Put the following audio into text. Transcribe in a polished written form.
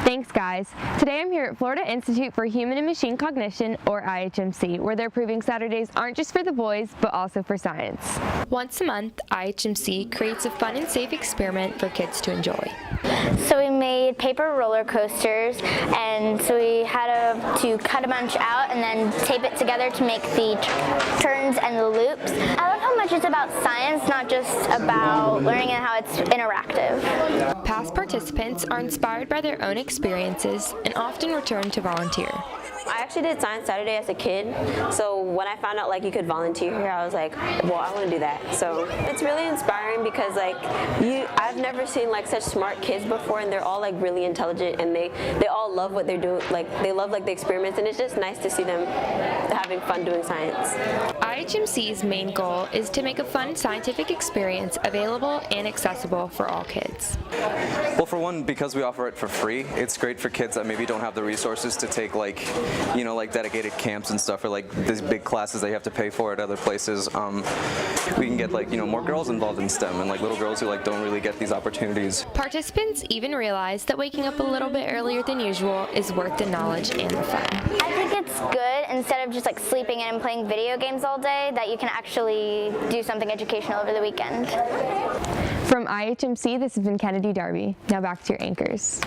Thanks, guys. Today I'm here at Florida Institute for Human and Machine Cognition, or IHMC, where they're proving Saturdays aren't just for the boys, but also for science. Once a month, IHMC creates a fun and safe experiment for kids to enjoy. So we made paper roller coasters, and so we had to cut a bunch out and then tape it together to make the turns and the loops. I love how much it's about science, not just about learning and how it's interactive. Past participants are inspired by their own experiences and often return to volunteer. I actually did Science Saturday as a kid, so when I found out you could volunteer here, I was like, well, I want to do that. So it's really inspiring because I've never seen such smart kids before, and they're all really intelligent, and they all love what they're doing. They love the experiments, and it's just nice to see them having fun doing science. IHMC's main goal is to make a fun scientific experience available and accessible for all kids. Well, for one, because we offer it for free, it's great for kids that maybe don't have the resources to take dedicated camps and stuff, or these big classes they have to pay for at other places. We can get more girls involved in STEM, and little girls who don't really get these opportunities. Participants even realize that waking up a little bit earlier than usual is worth the knowledge and the fun. I think it's good, instead of just sleeping in and playing video games all day, that you can actually do something educational over the weekend. From IHMC, this has been Kennedy Darby. Now back to your anchors.